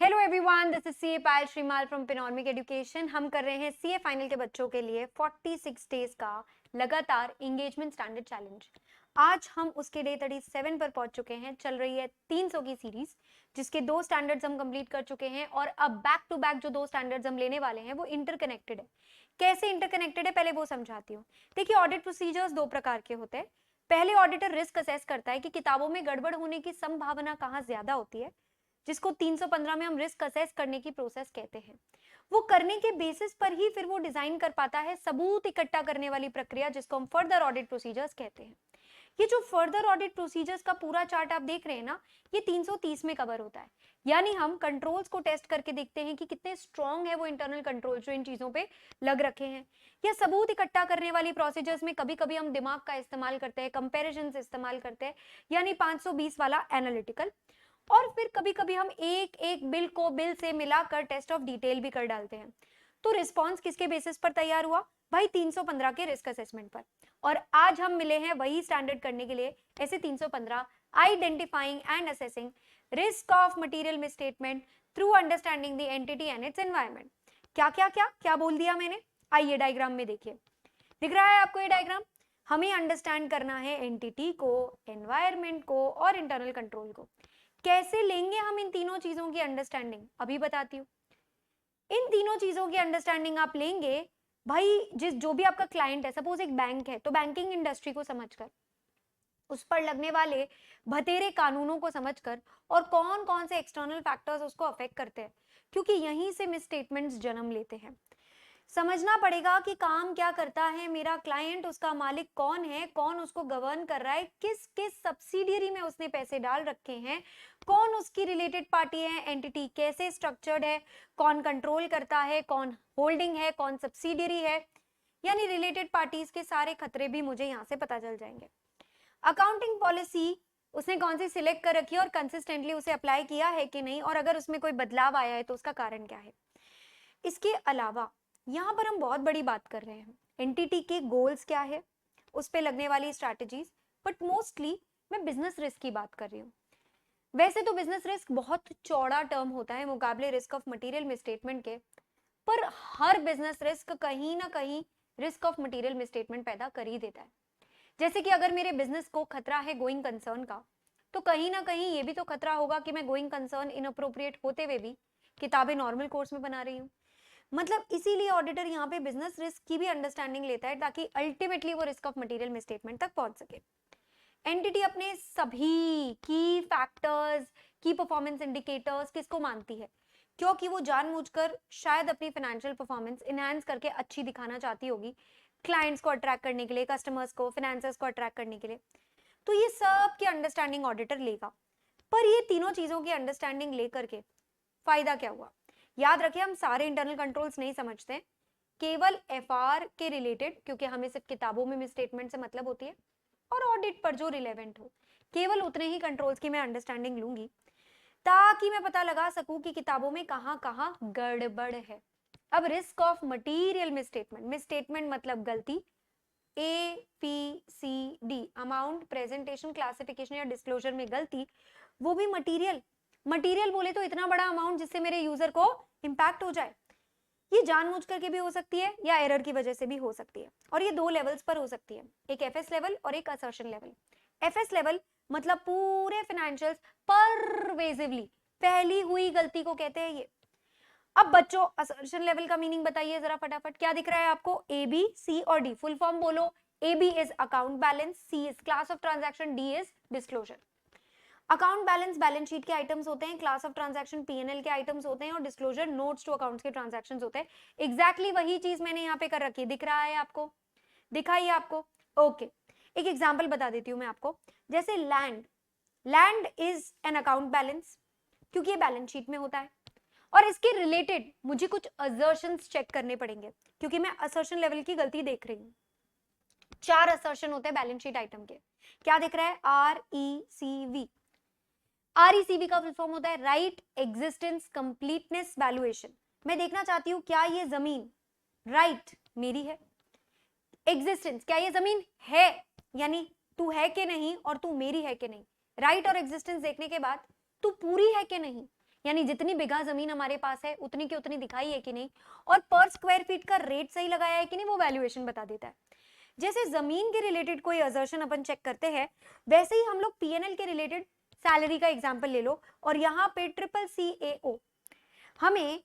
Hello everyone, this is CA Payal Shrimal from Pinormic education. हम कर रहे हैं सीए फाइनल के बच्चों के लिए 46 डेज का लगातार एंगेजमेंट स्टैंडर्ड चैलेंज। आज हम उसके डे 37 पर पहुंच चुके हैं। चल रही है 300 की सीरीज, जिसके 2 स्टैंडर्ड्स हम कंप्लीट कर चुके हैं और अब बैक टू बैक जो 2 स्टैंडर्ड्स हम लेने वाले हैं वो इंटरकनेक्टेड है। कैसे इंटरकनेक्टेड है पहले वो समझाती हूँ। देखिए, ऑडिट प्रोसीजर्स 2 प्रकार के होते हैं। पहले ऑडिटर रिस्क असेस करता है कि किताबों में गड़बड़ होने की संभावना कहाँ ज्यादा होती है, जिसको 315 में हम रिस्क असेस करने की प्रोसेस कहते हैं। वो करने के बेसिस पर ही फिर वो डिजाइन कर पाता है सबूत इकट्ठा करने वाली प्रक्रिया, जिसको हम फर्दर ऑडिट प्रोसीजर्स कहते हैं। ये जो फर्दर ऑडिट प्रोसीजर्स का पूरा चार्ट आप देख रहे हैं ना, ये 330 में कवर होता है। यानी हम कंट्रोल्स को टेस्ट करके देखते हैं कि कितने स्ट्रॉन्ग है वो इंटरनल कंट्रोल जो इन चीजों पे लग रखे हैं। या सबूत इकट्ठा करने वाली प्रोसीजर्स में कभी कभी हम दिमाग का इस्तेमाल करते हैं, कंपेरिजन इस्तेमाल करते हैं, यानी 520 वाला एनालिटिकल। और फिर कभी कभी हम एक एक बिल को बिल से मिलाकर टेस्ट ऑफ डिटेल भी कर डालते हैं। तो रिस्पांस किसके बेसिस पर तैयार हुआ भाई? 315 के रिस्क असेसमेंट पर। और आज हम मिले हैं वही स्टैंडर्ड करने के लिए, ऐसे 315 identifying and assessing risk of material misstatement through understanding the entity and it's environment. क्या क्या क्या क्या बोल दिया मैंने? आइए डायग्राम में देखिए, दिख रहा है आपको ये डायग्राम? हमें अंडरस्टैंड करना है एंटिटी को, एनवायरनमेंट को और इंटरनल कंट्रोल को। कैसे लेंगे हम इन तीनों चीजों की अंडरस्टैंडिंग, अभी बताती हूँ। इन तीनों चीजों की अंडरस्टैंडिंग आप लेंगे भाई, जो भी आपका क्लाइंट है, सपोज एक बैंक है, तो बैंकिंग इंडस्ट्री को समझकर, उस पर लगने वाले भतेरे कानूनों को समझकर, और कौन कौन से एक्सटर्नल फैक्टर्स उसको अफेक्ट करते हैं, क्योंकि यहीं से मिसस्टेटमेंट्स जन्म लेते हैं। समझना पड़ेगा कि काम क्या करता है मेरा क्लाइंट, उसका मालिक कौन है, कौन उसको गवर्न कर रहा है, किस किस सब्सिडियरी में उसने पैसे डाल रखे हैं, कौन उसकी रिलेटेड पार्टी है, एंटिटी कैसे स्ट्रक्चर्ड है, कौन कंट्रोल करता है, कौन होल्डिंग है, कौन सब्सिडियरी है, यानी रिलेटेड पार्टीज के सारे खतरे भी मुझे यहाँ से पता चल जाएंगे। अकाउंटिंग पॉलिसी उसने कौन सी सिलेक्ट कर रखी है और कंसिस्टेंटली उसे अप्लाई किया है कि नहीं, और अगर उसमें कोई बदलाव आया है तो उसका कारण क्या है। इसके अलावा यहाँ पर हम बहुत बड़ी बात कर रहे हैं, एंटिटी के गोल्स क्या है, उस पे लगने वाली स्ट्रैटेजीज, बट मोस्टली मैं बिजनेस रिस्क की बात कर रही हूँ। वैसे तो बिजनेस रिस्क बहुत चौड़ा टर्म होता है मुकाबले रिस्क ऑफ मटेरियल मिसस्टेटमेंट के, पर हर बिजनेस रिस्क कहीं ना कहीं रिस्क ऑफ मटेरियल मिसस्टेटमेंट पैदा कर ही देता है। जैसे कि अगर मेरे बिजनेस को खतरा है गोइंग कंसर्न का, तो कहीं ना कहीं ये भी तो खतरा होगा कि मैं गोइंग कंसर्न इनअप्रोप्रिएट होते हुए भी किताबें नॉर्मल कोर्स में बना रही हूँ। मतलब इसीलिए ऑडिटर यहाँ पे बिजनेस रिस्क की भी अंडरस्टैंडिंग लेता है, ताकि अल्टीमेटली वो रिस्क ऑफ मटेरियल मिसस्टेटमेंट तक पहुंच सके। एंटिटी अपने सभी की फैक्टर्स, की परफॉर्मेंस इंडिकेटर्स किसको मानती है? क्योंकि वो जानबूझकर शायद अपनी फाइनेंशियल परफॉर्मेंस इनहैंस करके अच्छी दिखाना चाहती होगी, क्लाइंट्स को अट्रैक्ट करने के लिए, कस्टमर्स को, फाइनेंसर्स को अट्रैक्ट करने के लिए। तो ये सब की अंडरस्टैंडिंग ऑडिटर लेगा। पर ये तीनों चीजों की अंडरस्टैंडिंग लेकर के फायदा क्या हुआ? याद रखें, हम सारे इंटरनल कंट्रोल्स नहीं समझते, केवल एफआर के रिलेटेड, क्योंकि हमें सिर्फ किताबों में मिसस्टेटमेंट से मतलब होती है, और ऑडिट पर जो रिलेवेंट हो, केवल उतने ही कंट्रोल्स की मैं अंडरस्टैंडिंग लूंगी, ताकि मैं पता लगा सकूं कि किताबों में कहां कहां गड़बड़ है। अब risk of material misstatement, misstatement मतलब गलती, APCD, अमाउंट, प्रेजेंटेशन, क्लासिफिकेशन या डिस्क्लोजर में गलती, वो भी मटीरियल। मटीरियल बोले तो इतना बड़ा अमाउंट जिससे मेरे यूजर को इंपैक्ट हो जाए। ये जानबूझ करके भी हो सकती है या एरर की वजह से भी हो सकती है, और ये 2 लेवल्स पर हो सकती है, एक एफएस लेवल और एक असर्शन लेवल। एफएस लेवल मतलब पूरे फाइनेंशियल्स परवेसिवली फैली हुई गलती को कहते हैं ये। अब बच्चों, असर्शन लेवल का मीनिंग बताइए जरा फटाफट, क्या दिख रहा है आपको? ए बी सी और डी, फुल फॉर्म बोलो। A B is account balance, C is class of transaction, D is disclosure. Account balance balance sheet के आइटम्स होते हैं, क्लास ऑफ ट्रांजैक्शन पीएनएल के आइटम्स होते हैं, और डिस्क्लोजर नोट्स टू अकाउंट्स के ट्रांजैक्शंस होते हैं। एग्जैक्टली वही चीज मैंने यहाँ पे कर रखी है, दिख रहा है आपको? दिखाइए आपको। ओके, एक एग्जांपल बता देती हूँ मैं आपको। जैसे land, land is an account balance, क्योंकि ये बैलेंस शीट में होता है, और इसके रिलेटेड मुझे कुछ असर्शंस चेक करने पड़ेंगे, क्योंकि मैं असर्शन लेवल की गलती देख रही हूँ। 4 असर्शन होते हैं बैलेंस शीट आइटम के। क्या दिख रहा है? RECV। RECV का फुल फॉर्म होता है राइट एग्जिस्टेंस कंप्लीटनेस वैल्यूएशन। मैं देखना चाहती हूँ क्या ये जमीन राइट मेरी है। एग्जिस्टेंस, क्या ये जमीन है, यानी तू है कि नहीं, और तू मेरी है कि नहीं। राइट और एग्जिस्टेंस देखने के बाद तू पूरी है कि नहीं, यानी जितनी बीघा जमीन हमारे पास है उतनी की उतनी दिखाई है कि नहीं, और पर स्क्वायर फीट का रेट सही लगाया है कि नहीं, वो वैल्यूएशन बता देता है। जैसे जमीन के रिलेटेड कोई असर्शन अपन चेक करते हैं, वैसे ही हम लोग पीएनएल के रिलेटेड सैलरी का एग्जांपल ले लो, और यहाँ पे ट्रिपल CAO हमें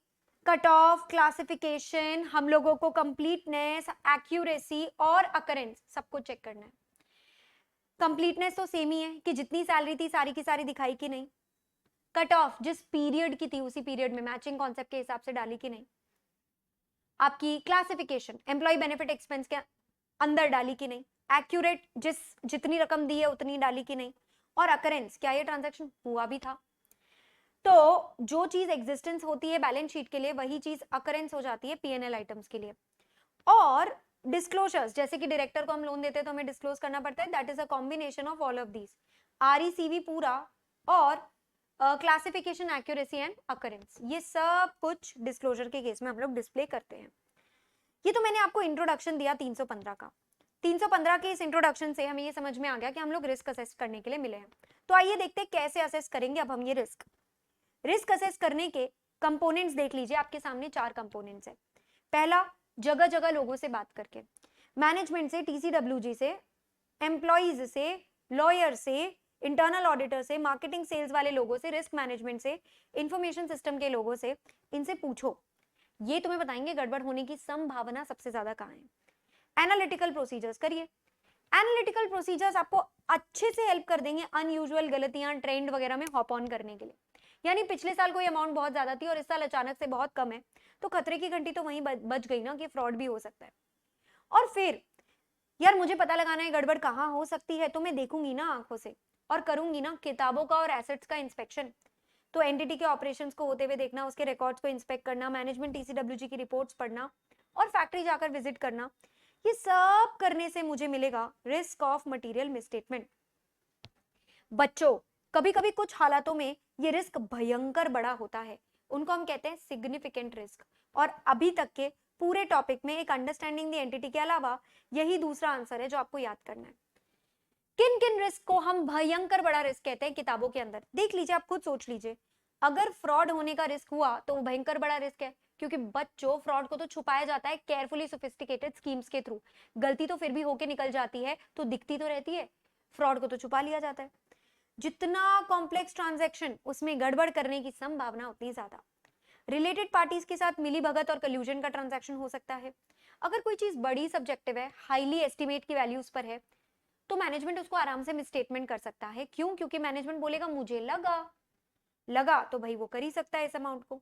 कट ऑफ, क्लासिफिकेशन, हम लोगों को कंप्लीटनेस, एक्यूरेसी और अकरेंस सबको चेक करना है। कंप्लीटनेस तो सेम ही है कि जितनी सैलरी थी सारी की सारी दिखाई कि नहीं, कट ऑफ जिस पीरियड की थी उसी पीरियड में मैचिंग कॉन्सेप्ट के हिसाब से डाली कि नहीं, आपकी क्लासिफिकेशन एम्प्लॉय बेनिफिट एक्सपेंस के अंदर डाली कि नहीं, एक्यूरेट जितनी रकम दी है उतनी डाली कि नहीं, और अकरेंस क्या ये ट्रांजैक्शन हुआ भी था। तो जो चीज एग्जिस्टेंस होती है बैलेंस शीट के लिए वही चीज अकरेंस हो जाती है पीएनएल आइटम्स के लिए। और डिस्क्लोजर्स, जैसे कि डायरेक्टर को हम लोन देते हैं तो हमें डिस्क्लोज करना पड़ता है, that is a combination of all of these, RECV पूरा और क्लासिफिकेशन, एक्यूरेसी एंड अकरेंस, ये सब कुछ डिस्क्लोजर के केस में हम लोग डिस्प्ले करते हैं। ये तो मैंने आपको इंट्रोडक्शन दिया 315 का। 315 के इस इंट्रोडक्शन से हमें ये समझ में आ गया कि हम लोग रिस्क असेस करने के लिए मिले हैं। तो आइए देखते हैं कैसे असेस करेंगे अब हम ये रिस्क असेस करने के कंपोनेंट्स देख लीजिए, आपके सामने 4 कंपोनेंट्स है। पहला, जगह जगह लोगों से बात करके, मैनेजमेंट से, TCWG से, एम्प्लॉइज से, लॉयर से, इंटरनल ऑडिटर से, मार्केटिंग सेल्स वाले लोगों से, रिस्क मैनेजमेंट से, इंफॉर्मेशन सिस्टम के लोगों से, इनसे पूछो, ये तुम्हें बताएंगे गड़बड़ होने की संभावना सबसे ज्यादा कहाँ है। एनालिटिकल प्रोसीजर्स करिए, एनालिटिकल प्रोसीजर्स आपको अच्छे से हेल्प कर देंगे अनयूजुअल गलतियां, ट्रेंड वगैरह में हॉप ऑन करने के लिए। यानी पिछले साल कोई अमाउंट बहुत ज्यादा थी और इस साल अचानक से बहुत कम है, तो खतरे की घंटी तो वहीं बज गई ना कि फ्रॉड भी हो सकता है। और फिर यार मुझे पता लगाना है गड़बड़ कहाँ हो सकती है, तो मैं देखूंगी ना आंखों से और करूंगी ना किताबों का और एसेट्स का इंस्पेक्शन। तो एनटीटी के ऑपरेशंस को होते हुए देखना, उसके रिकॉर्ड्स को इंस्पेक्ट करना, मैनेजमेंट TCWG की रिपोर्ट्स पढ़ना और फैक्ट्री जाकर विजिट करना, ये सब करने से मुझे मिलेगा रिस्क ऑफ मटेरियल मिसस्टेटमेंट। बच्चों, कभी कभी कुछ हालातों में ये रिस्क भयंकर बड़ा होता है, उनको हम कहते हैं सिग्निफिकेंट रिस्क। और अभी तक के पूरे टॉपिक में एक अंडरस्टैंडिंग द एंटिटी के अलावा यही दूसरा आंसर है जो आपको याद करना है। किन किन रिस्क को हम भयंकर बड़ा रिस्क कहते हैं किताबों के अंदर, देख लीजिए, आप खुद सोच लीजिए। अगर फ्रॉड होने का रिस्क हुआ तो वो भयंकर बड़ा रिस्क है, क्योंकि बच्चों फ्रॉड को तो छुपाया जाता है केयरफुली सोफिस्टिकेटेड स्कीम्स के थ्रू, गलती तो फिर भी होके निकल जाती है तो दिखती तो रहती है, फ्रॉड को तो छुपा लिया जाता है। जितना कॉम्प्लेक्स ट्रांजैक्शन उसमें गड़बड़ करने की संभावना उतनी ज्यादा। रिलेटेड पार्टीज के साथ मिली भगत और कल्यूजन का ट्रांजैक्शन हो सकता है। अगर कोई चीज बड़ी सब्जेक्टिव है, हाईली एस्टिमेट की वैल्यूज पर है, तो मैनेजमेंट उसको आराम से मिसस्टेटमेंट कर सकता है। क्यों? क्योंकि मैनेजमेंट बोलेगा मुझे लगा तो भाई वो कर ही सकता है इस अमाउंट को।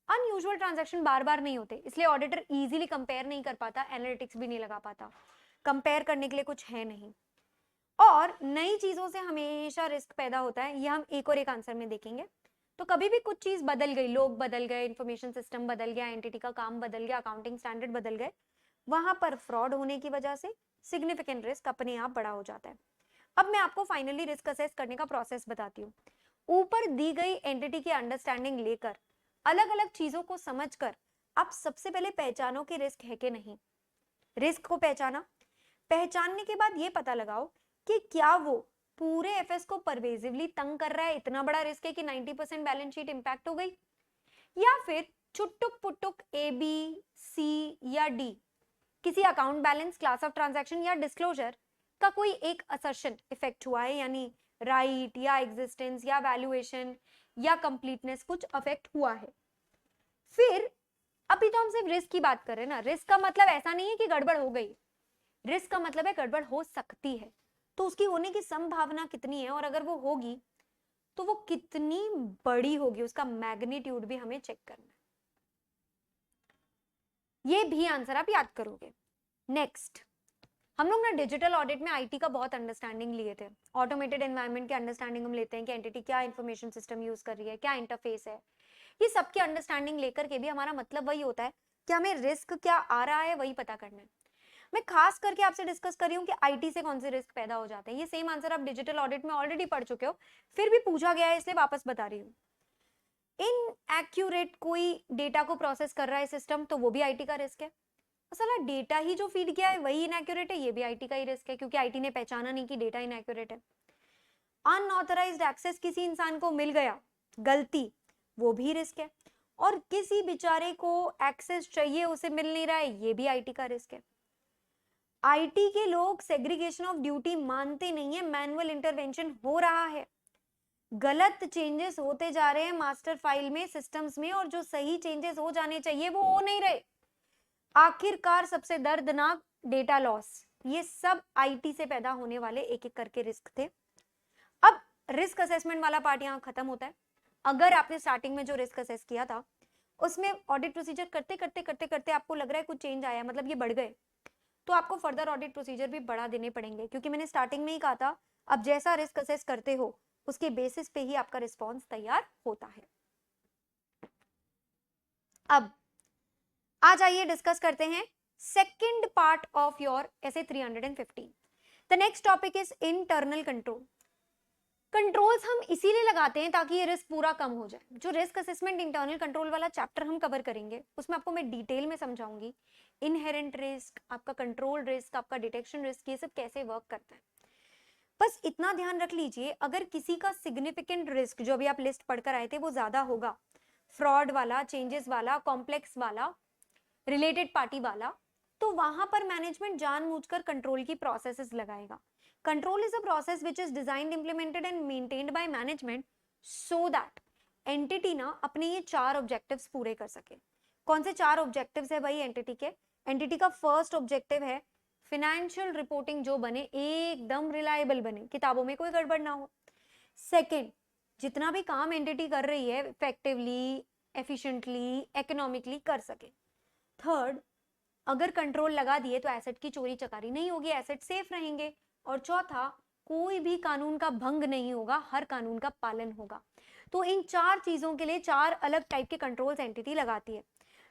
अनयूजुअल ट्रांजैक्शन बार बार नहीं होते, इसलिए ऑडिटर इजीली कंपेयर नहीं कर पाता, एनालिटिक्स भी नहीं लगा पाता, कंपेयर करने के लिए कुछ है नहीं। और नई चीजों से हमेशा रिस्क पैदा होता है, ये हम एक और एक आंसर में देखेंगे। तो कभी भी कुछ चीज बदल गई, लोग बदल गए, इंफॉर्मेशन सिस्टम बदल गया, एंटिटी का काम बदल गया, अकाउंटिंग स्टैंडर्ड बदल गए, वहां पर फ्रॉड होने की वजह से सिग्निफिकेंट रिस्क अपने आप बड़ा हो जाता है। अब मैं आपको फाइनली रिस्क असेस करने का प्रोसेस बताती हूँ। ऊपर दी गई एंटिटी की अंडरस्टैंडिंग लेकर, अलग अलग चीजों को समझकर आप सबसे पहले पहचानो कि रिस्क है कि नहीं। रिस्क को पहचानने के बाद ये पता लगाओ कि क्या वो पूरे एफएस को परवेजिवली तंग कर रहा है, इतना बड़ा रिस्क है कि 90% बैलेंस शीट इंपैक्ट हो गई, या फिर छुट्टुक पुट्टुक ABC या D किसी account balance, class of transaction या डिस्क्लोजर का कोई एक असर्शन इफेक्ट हुआ है, यानी राइट या एग्जिस्टेंस या वैल्यूएशन या कंप्लीटनेस कुछ अफेक्ट हुआ है। फिर अभी तो हम सिर्फ रिस्क की बात कर रहे हैं ना, रिस्क का मतलब ऐसा नहीं है कि गड़बड़ हो गई, रिस्क का मतलब है गड़बड़ हो सकती है, तो उसकी होने की संभावना कितनी है, और अगर वो होगी तो वो कितनी बड़ी होगी, उसका मैग्नीट्यूड भी हमें चेक करना है। ये भी आंसर आप याद करोगे। नेक्स्ट, हम लोग ना डिजिटल ऑडिट में आईटी का बहुत अंडरस्टैंडिंग लिए थे, ऑटोमेटेड एनवायरनमेंट की अंडरस्टैंडिंग हम लेते हैं कि एंटिटी क्या इंफॉर्मेशन सिस्टम यूज कर रही है, क्या इंटरफेस है, ये सबकी अंडरस्टैंडिंग लेकर के भी हमारा मतलब वही होता है कि हमें रिस्क क्या आ रहा है वही पता करना है। मैं खास करके आपसे डिस्कस कर रही हूँ कि आईटी से कौन से रिस्क पैदा हो जाते हैं। ये सेम आंसर आप डिजिटल ऑडिट में ऑलरेडी पढ़ चुके हो, फिर भी पूछा गया है इसलिए वापस बता रही हूँ। इनएक्यूरेट कोई डेटा को प्रोसेस कर रहा है सिस्टम, तो वो भी आईटी का रिस्क है। असल डेटा ही जो फीड किया है वही इनएक्यूरेट है, ये भी आईटी का ही रिस्क है, क्योंकि आईटी ने पहचाना नहीं कि डेटा इनएक्यूरेट है। अनऑथराइज्ड एक्सेस किसी इंसान को मिल गया, गलती, वो भी रिस्क है, और किसी बेचारे को एक्सेस चाहिए, उसे मिल नहीं रहा है, ये भी आईटी का रिस्क है। आईटी के लोग सेग्रीगेशन ऑफ ड्यूटी मानते नहीं है, मैनुअल इंटरवेंशन हो रहा है, गलत चेंजेस होते जा रहे हैं मास्टर फाइल में, सिस्टम्स में, और जो सही चेंजेस हो जाने चाहिए वो हो नहीं रहे। आखिरकार सबसे दर्दनाक डेटा लॉस, ये सब आईटी से पैदा होने वाले एक एक करके रिस्क थे। अब रिस्क असेसमेंट वाला पार्ट यहाँ खत्म होता है। अगर आपने स्टार्टिंग में जो रिस्क असेस किया था उसमें ऑडिट प्रोसीजर करते करते करते करते आपको लग रहा है कुछ चेंज आया, मतलब ये बढ़ गए, तो आपको फर्दर ऑडिट प्रोसीजर भी बढ़ा देने पड़ेंगे, क्योंकि मैंने स्टार्टिंग में ही कहा था अब जैसा रिस्क असेस करते हो उसके बेसिस पे ही आपका रिस्पॉन्स तैयार होता है। अब आ जाइए डिस्कस करते हैं सेकंड पार्ट ऑफ योर ऐसे 315। The next topic is internal control. Controls हम इसीलिए लगाते हैं ताकि ये रिस्क पूरा कम हो जाए। जो रिस्क असेसमेंट इंटरनल कंट्रोल वाला चैप्टर हम कवर करेंगे उसमें आपको मैं डिटेल में समझाऊंगी इनहेरेंट रिस्क, आपका कंट्रोल रिस्क, आपका डिटेक्शन रिस्क, ये सब कैसे वर्क करता है। बस इतना ध्यान रख लीजिए, अगर किसी का सिग्निफिकेंट रिस्क जो अभी आप लिस्ट पढ़कर आए थे वो ज्यादा होगा, फ्रॉड वाला, चेंजेस वाला, कॉम्प्लेक्स वाला, रिलेटेड पार्टी वाला, तो वहां पर मैनेजमेंट जानबूझकर कंट्रोल की प्रोसेसेस लगाएगा। Control is a process which is designed, implemented and maintained by management so that entity ना अपने ये 4 ऑब्जेक्टिव्स पूरे कर सके। कौन से 4 ऑब्जेक्टिव्स है भाई एंटिटी के? एंटिटी का फर्स्ट ऑब्जेक्टिव है फिनेंशियल रिपोर्टिंग जो बने एकदम रिलायबल बने, किताबों में कोई गड़बड़ ना हो। सेकेंड, जितना भी काम एंटिटी कर रही है इफेक्टिवली, एफिशिएंटली, इकोनॉमिकली कर सके। थर्ड, अगर कंट्रोल लगा दिए तो एसेट की चोरी चकारी नहीं होगी, एसेट सेफ रहेंगे। और चौथा, कोई भी कानून का भंग नहीं होगा, हर कानून का पालन होगा। तो इन 4 चीजों के लिए 4 अलग टाइप के कंट्रोल्स एंटिटी लगाती है।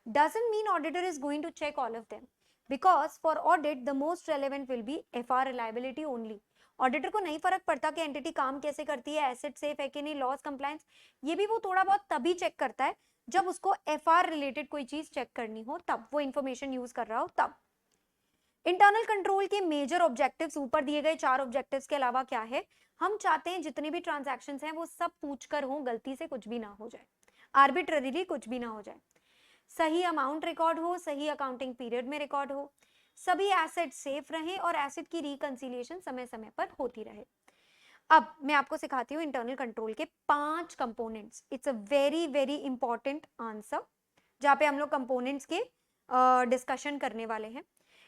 Doesn't mean auditor is going to check all of them, because for audit the most relevant will be FR reliability only. Auditor को नहीं फर्क पड़ता कि एंटिटी काम कैसे करती है, एसेट सेफ है कि नहीं, लॉस कंप्लायंस, ये भी वो थोड़ा बहुत तभी चेक करता है जब उसको एफआर रिलेटेड कोई चीज चेक करनी हो, तब वो इंफॉर्मेशन यूज कर रहा हो तब। इंटरनल कंट्रोल के मेजर ऑब्जेक्टिव्स ऊपर दिए गए 4 ऑब्जेक्टिव्स के अलावा क्या है? हम चाहते हैं जितने भी ट्रांजैक्शंस हैं वो सब पूछकर हो, गलती से कुछ भी ना हो जाए, आर्बिट्ररीली कुछ भी ना हो जाए, सही अमाउंट रिकॉर्ड हो, सही अकाउंटिंग पीरियड में रिकॉर्ड हो, सभी एसेट सेफ रहे और एसेट की रिकंसिलिएशन समय समय पर होती रहे। अब मैं आपको सिखाती हूँ इंटरनल कंट्रोल के 5 components. It's a very very important answer जहाँ पे हम लोग कंपोनेंट्स के डिस्कशन करने वाले हैं।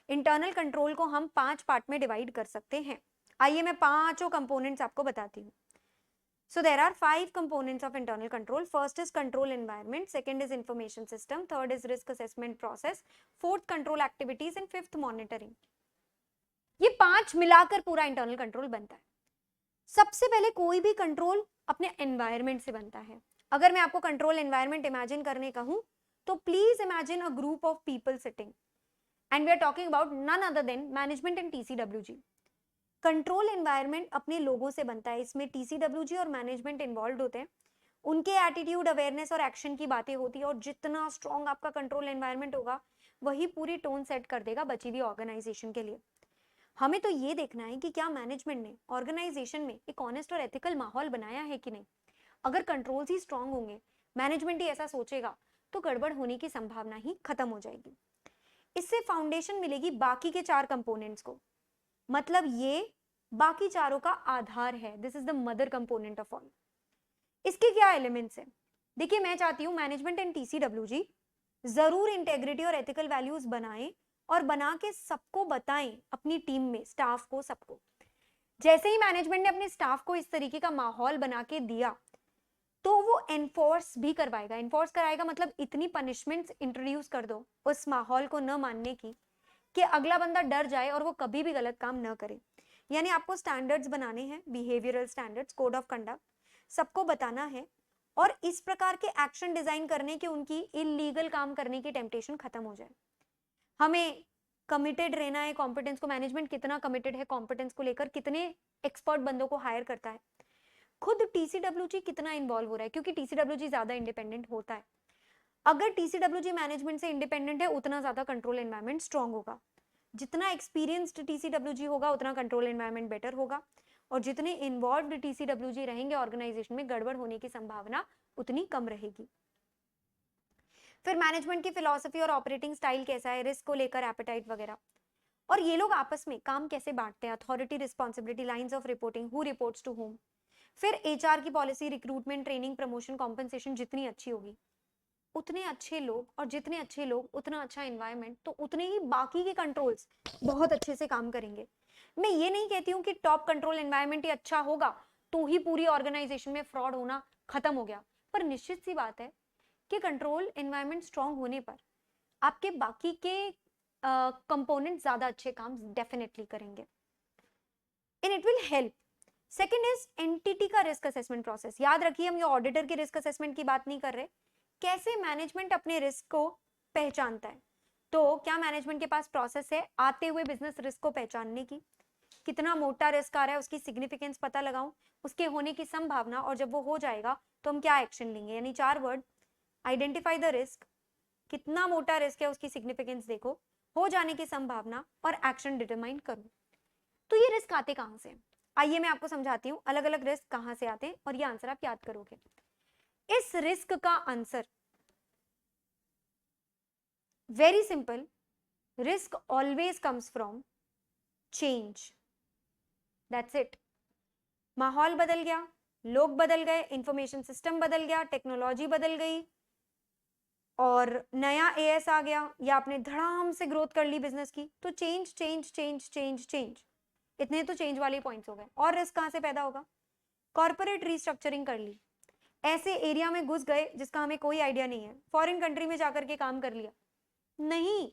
इंटरनल कंट्रोल को हम 5 पार्ट में डिवाइड कर सकते हैं। आइए मैं पांचों कंपोनेंट्स आपको बताती हूँ। So there are 5 components of internal control. First is control environment, second is information system, third is risk assessment process, fourth control activities and fifth monitoring. ये 5 मिलाकर पूरा इंटरनल कंट्रोल बनता है। सबसे पहले कोई भी कंट्रोल अपने एनवायरनमेंट से बनता है। अगर मैं आपको कंट्रोल एनवायरनमेंट इमेजिन करने कहूं तो please imagine a group of people sitting and we are talking about none other than management and TCWG. Control environment अपने लोगों से बनता है, इसमें टीसीडब्ल्यूजी और मैनेजमेंट इन्वॉल्व होते हैं, उनके एटीट्यूड, अवेयरनेस और एक्शन की बातें होती है, और जितना स्ट्रॉन्ग आपका कंट्रोल एनवायरनमेंट होगा वही पूरी टोन सेट कर देगा बची हुई ऑर्गेनाइजेशन के लिए। हमें तो ये देखना है कि क्या मैनेजमेंट ने ऑर्गेनाइजेशन में एक ऑनेस्ट और एथिकल माहौल बनाया है कि नहीं। अगर कंट्रोल्स ही स्ट्रॉन्ग होंगे, मैनेजमेंट ही ऐसा सोचेगा, तो गड़बड़ होने की संभावना ही खत्म हो जाएगी। इससे फाउंडेशन मिलेगी बाकी के 4 कंपोनेंट्स को, मतलब ये बाकी चारों का आधार है। This is the mother component of all. इसके क्या एलिमेंट्स हैं? देखिए, मैं चाहती हूं मैनेजमेंट एंड टीसीडब्ल्यूजी जरूर इंटेग्रिटी और एथिकल वैल्यूज बनाएं और बना के सबको बताएं, अपनी टीम में स्टाफ को, सबको। जैसे ही मैनेजमेंट ने अपने स्टाफ को इस तरीके का माहौल बना के दिया तो वो एनफोर्स भी करवाएगा। एनफोर्स कराएगा मतलब इतनी पनिशमेंट्स इंट्रोड्यूस कर दो उस माहौल को न मानने की कि अगला बंदा डर जाए और वो कभी भी गलत काम न करे। यानी आपको स्टैंडर्ड्स बनाने हैं, behavioural standards, code of conduct, सबको बताना है और इस प्रकार के एक्शन डिजाइन करने के उनकी इलीगल काम करने की टेम्पटेशन खत्म हो जाए। हमें कमिटेड रहना है कॉम्पिटेंस को। मैनेजमेंट कितना कमिटेड है कॉम्पिटेंस को लेकर, कितने एक्सपर्ट बंदों को हायर करता है, खुद टीसीडब्ल्यूजी कितना इन्वॉल्व हो रहा है, क्योंकि टीसीडब्ल्यूजी ज्यादा इंडिपेंडेंट होता है। अगर टीसीडब्ल्यूजी मैनेजमेंट से इंडिपेंडेंट है उतना ज्यादा कंट्रोल एनवायरनमेंट स्ट्रांग होगा। जितना एक्सपीरियंस्ड टीसीडब्ल्यूजी होगा उतना कंट्रोल एनवायरनमेंट बेटर होगा, और जितने इन्वॉल्व्ड टीसीडब्ल्यूजी रहेंगे ऑर्गेनाइजेशन में, गड़बड़ होने की संभावना उतनी कम रहेगी। फिर मैनेजमेंट की फिलॉसफी और ऑपरेटिंग स्टाइल कैसा है, रिस्क को लेकर एपेटाइट वगैरह, और ये लोग आपस में काम कैसे बांटते हैं, authority, responsibility, lines of reporting, who reports to whom. फिर एचआर की policy, recruitment, training, promotion, compensation जितनी अच्छी होगी, उतने अच्छे लोग, और जितने अच्छे लोग उतना अच्छा एनवायरनमेंट, तो उतने ही बाकी के कंट्रोल्स बहुत अच्छे से काम करेंगे। मैं ये नहीं कहती हूँ कि टॉप कंट्रोल एनवायरनमेंट ही अच्छा होगा तो ही पूरी ऑर्गेनाइजेशन में फ्रॉड होना खत्म हो गया, पर निश्चित सी बात है कि कंट्रोल एनवायरनमेंट स्ट्रांग होने पर आपके बाकी के कंपोनेंट ज्यादा अच्छे काम डेफिनेटली करेंगे, and it will help. Second is entity का रिस्क असेसमेंट प्रोसेस। याद रखिए, हम ये ऑडिटर के रिस्क असेसमेंट की बात नहीं कर रहे, कैसे मैनेजमेंट अपने रिस्क को पहचानता है। तो क्या मैनेजमेंट के पास प्रोसेस है आते हुए बिजनेस रिस्क को पहचानने की, कितना मोटा रिस्क आ रहा है उसकी सिग्निफिकेंस पता लगाऊं, उसके होने की संभावना, और जब वो हो जाएगा तो हम क्या एक्शन लेंगे। यानी 4 वर्ड, आइडेंटिफाई द रिस्क, कितना मोटा रिस्क है उसकी सिग्निफिकेंस देखो, हो जाने की संभावना, और एक्शन डिटरमाइन करो। तो ये रिस्क आते कहां से? आइए मैं आपको समझाती हूँ अलग अलग रिस्क कहां से आते हैं, और ये आंसर आप याद करोगे। इस रिस्क का answer very simple, risk always comes from change, that's it. माहौल बदल गया, लोग बदल गए, इंफॉर्मेशन सिस्टम बदल गया, टेक्नोलॉजी बदल गई, और नया एएस आ गया, या आपने धड़ाम से ग्रोथ कर ली बिजनेस की, तो change change change change change, इतने तो चेंज वाले पॉइंट्स हो गए। और रिस्क कहां से पैदा होगा? कॉर्पोरेट रीस्ट्रक्चरिंग कर ली, ऐसे एरिया में घुस गए जिसका हमें कोई आइडिया नहीं है, फॉरेन कंट्री में जाकर के काम कर लिया, नहीं,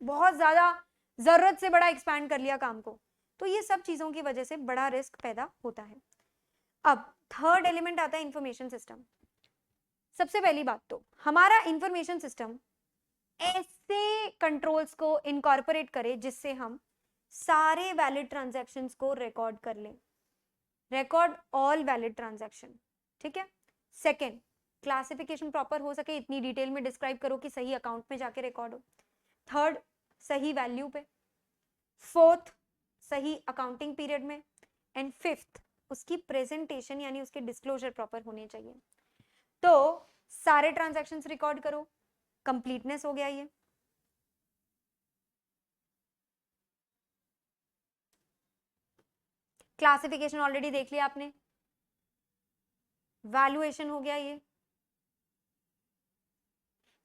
बहुत ज्यादा जरूरत से बड़ा एक्सपैंड कर लिया काम को, तो ये सब चीजों की वजह से बड़ा रिस्क पैदा होता है। अब थर्ड एलिमेंट आता है इंफॉर्मेशन सिस्टम। सबसे पहली बात तो हमारा इंफॉर्मेशन सिस्टम ऐसे कंट्रोल्स को इनकॉर्पोरेट करे जिससे हम सारे वैलिड ट्रांजैक्शंस को रिकॉर्ड कर लें, रिकॉर्ड ऑल वैलिड ट्रांजैक्शन, ठीक है। सेकेंड, क्लासिफिकेशन प्रॉपर हो सके, इतनी डिटेल में डिस्क्राइब करो कि सही अकाउंट में जाके रिकॉर्ड हो। थर्ड, सही वैल्यू पे। फोर्थ, सही अकाउंटिंग पीरियड में। एंड फिफ्थ, उसकी प्रेजेंटेशन यानी उसके डिस्क्लोजर प्रॉपर होने चाहिए। तो सारे ट्रांजैक्शंस रिकॉर्ड करो, कंप्लीटनेस हो गया ये। क्लासिफिकेशन ऑलरेडी देख लिया आपने, वैल्यूएशन हो गया ये,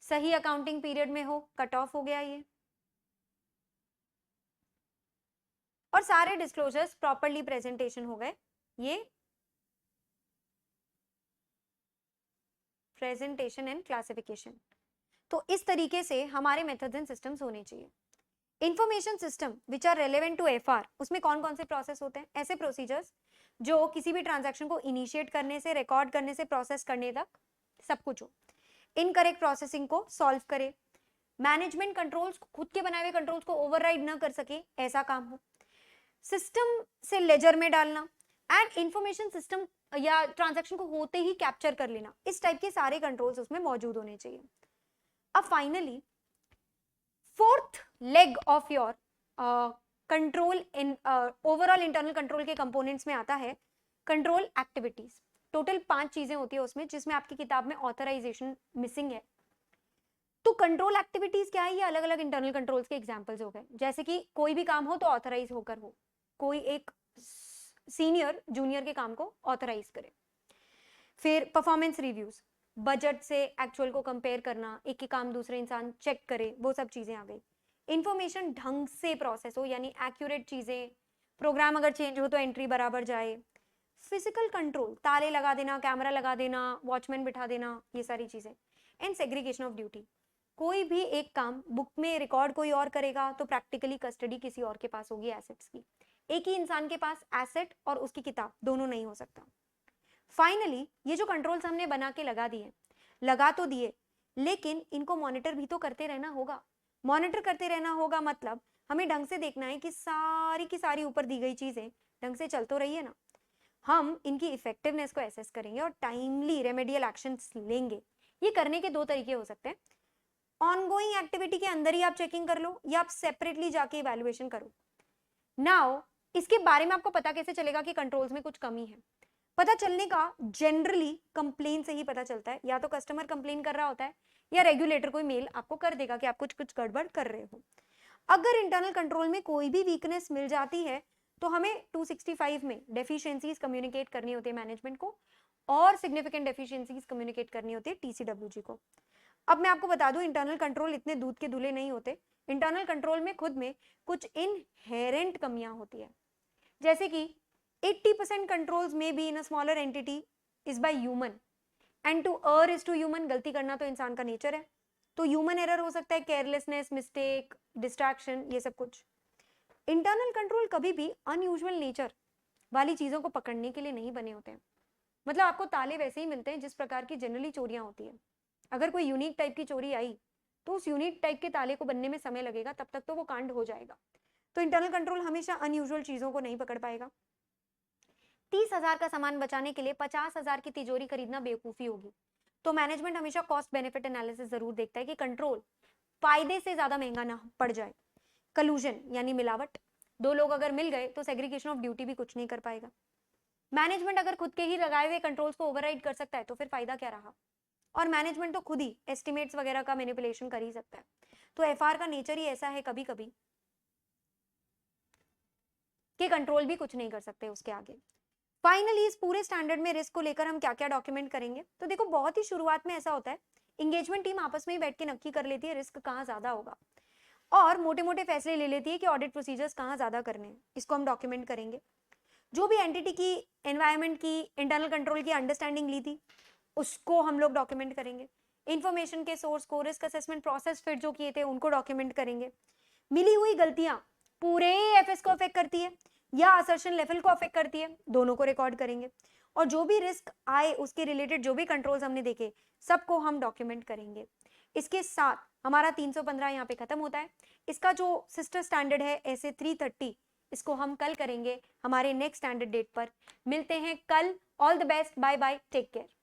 सही अकाउंटिंग पीरियड में हो, कट ऑफ हो गया ये, और सारे डिस्क्लोजर्स प्रॉपरली प्रेजेंटेशन हो गए, ये प्रेजेंटेशन एंड क्लासिफिकेशन। तो इस तरीके से हमारे मेथड्स एंड सिस्टम्स होने चाहिए। Information system which are relevant to FR, उसमें कौन कौन से प्रोसेस होते हैं? ऐसे प्रोसीजर्स जो किसी भी ट्रांजैक्शन को इनिशिएट करने से, रिकॉर्ड करने से, प्रोसेस करने तक सब कुछ हो, इनकरेक्ट प्रोसेसिंग को सॉल्व करे, मैनेजमेंट कंट्रोल्स, खुद के बनाए हुए कंट्रोल्स को ओवरराइड ना कर सके, ऐसा काम हो, सिस्टम से लेजर में डालना, एंड इंफॉर्मेशन सिस्टम या ट्रांजैक्शन को होते ही कैप्चर कर लेना, इस टाइप के सारे कंट्रोल्स उसमें मौजूद होने चाहिए। अब finally fourth leg of your control in overall internal control के कंपोनेंट्स में आता है कंट्रोल एक्टिविटीज। टोटल 5 चीजें होती है उसमें, जिसमें आपकी किताब में ऑथराइजेशन मिसिंग है। तो कंट्रोल एक्टिविटीज क्या है? ये अलग अलग इंटरनल कंट्रोल्स के एग्जांपल्स हो गए, जैसे कि कोई भी काम हो तो ऑथराइज होकर हो, कोई एक सीनियर जूनियर के काम को ऑथराइज करे। फिर परफॉर्मेंस रिव्यूज, बजट से एक्चुअल को कंपेयर करना, एक ही काम दूसरे इंसान चेक करे, वो सब चीजें आ गई। इंफॉर्मेशन ढंग से प्रोसेस हो, यानी एक्यूरेट चीजें, प्रोग्राम अगर चेंज हो तो एंट्री बराबर जाए। फिजिकल कंट्रोल, ताले लगा देना, कैमरा लगा देना, वॉचमैन बिठा देना, ये सारी चीजें। एंड सेग्रीगेशन ऑफ ड्यूटी, कोई भी एक काम बुक में रिकॉर्ड कोई और करेगा तो प्रैक्टिकली कस्टडी किसी और के पास होगी एसेट्स की। एक ही इंसान के पास एसेट और उसकी किताब दोनों नहीं हो सकता। फाइनली ये जो कंट्रोल्स हमने बना के लगा तो दिए, लेकिन इनको मॉनिटर भी तो करते रहना होगा। मॉनिटर करते रहना होगा मतलब हमें ढंग से देखना है कि सारी की सारी ऊपर दी गई चीजें ढंग से चल तो रही है ना। हम इनकी इफेक्टिवनेस को एसेस करेंगे और टाइमली रेमेडियल एक्शंस लेंगे। ये करने के 2 तरीके हो सकते हैं, ऑनगोइंग एक्टिविटी के अंदर ही आप चेकिंग कर लो, या आप सेपरेटली जाके इवैल्यूएशन करो। नाउ इसके बारे में आपको पता कैसे चलेगा कि कंट्रोल्स में कुछ कमी है? पता चलने का जनरली कंप्लेन से ही पता चलता है, या तो कस्टमर कंप्लेन कर रहा होता है या रेगुलेटर कोई मेल आपको कर देगा कि आप कुछ कुछ गड़बड़ कर रहे हो। अगर इंटरनल कंट्रोल में कोई भी वीकनेस मिल जाती है तो हमें 265 में डेफिशिएंसीज कम्युनिकेट करनी होती है मैनेजमेंट को, और सिग्निफिकेंट डेफिशिएंसीज कम्युनिकेट करनी होती है टीसीडब्ल्यूजी को। अब मैं आपको बता दूं, इंटरनल कंट्रोल इतने दूध के धुले नहीं होते। इंटरनल कंट्रोल में खुद में कुछ इनहेरेंट कमियां होती है, जैसे कि 80% कंट्रोल्स में be in a smaller entity is by human and to err is to human. गलती करना तो इंसान का नेचर है, तो ह्यूमन एरर हो सकता है, केयरलेसनेस, मिस्टेक, डिस्ट्रैक्शन, ये सब कुछ। इंटरनल कंट्रोल कभी भी अनयूजुअल नेचर वाली चीजों को पकड़ने के लिए नहीं बने होते हैं। मतलब आपको ताले वैसे ही मिलते हैं जिस प्रकार की जनरली चोरियां होती है। अगर कोई यूनिक टाइप की चोरी आई तो उस यूनिक टाइप के ताले को बनने में समय लगेगा, तब तक तो वो कांड हो जाएगा। तो इंटरनल कंट्रोल हमेशा अनयूजुअल चीजों को नहीं पकड़ पाएगा। 30,000 का सामान बचाने के लिए 50,000 की तिजोरी खरीदना बेवकूफी होगी। तो मैनेजमेंट हमेशा कॉस्ट बेनिफिट एनालिसिस जरूर देखता है कि कंट्रोल फायदे से ज्यादा महंगा ना पड़ जाए। कलूजन यानी मिलावट, दो लोग अगर मिल गए तो सेग्रीगेशन ऑफ ड्यूटी भी कुछ नहीं कर पाएगा। मैनेजमेंट अगर खुद के ही लगाए हुए कंट्रोल्स को ओवरराइड कर सकता है तो फिर फायदा क्या रहा। और मैनेजमेंट तो खुद ही एस्टिमेट्स वगैरह का मैनिपुलेशन कर ही सकता है। तो एफआर का नेचर ही ऐसा है कभी कभी कि कंट्रोल भी कुछ नहीं कर सकते उसके आगे। फाइनली इस पूरे स्टैंडर्ड में रिस्क को लेकर हम क्या क्या डॉक्यूमेंट करेंगे, तो देखो बहुत ही शुरुआत में ऐसा होता है, इंगेजमेंट टीम आपस में ही बैठ के नक्की कर लेती है रिस्क कहाँ ज्यादा होगा और मोटे मोटे फैसले ले लेती है कि ऑडिट प्रोसीजर्स कहाँ ज्यादा करने हैं। इसको हम डॉक्यूमेंट करेंगे। जो भी एंटिटी की एनवायरमेंट की इंटरनल कंट्रोल की अंडरस्टैंडिंग ली थी उसको हम लोग डॉक्यूमेंट करेंगे। इंफॉर्मेशन के सोर्स को, रिस्क असेसमेंट प्रोसेस फिर जो किए थे उनको डॉक्यूमेंट करेंगे। मिली हुई गलतियां पूरे एफएस को अफेक्ट करती है या असर्शन लेवल को अफेक्ट करती है, दोनों को रिकॉर्ड करेंगे। और जो भी रिस्क आए उसके रिलेटेड जो भी कंट्रोल्स हमने देखे सबको हम डॉक्यूमेंट करेंगे। इसके साथ हमारा 315 यहाँ पे खत्म होता है। इसका जो सिस्टर स्टैंडर्ड है ऐसे 330, इसको हम कल करेंगे हमारे नेक्स्ट स्टैंडर्ड डेट पर। मिलते हैं कल। All the best, bye bye, take care.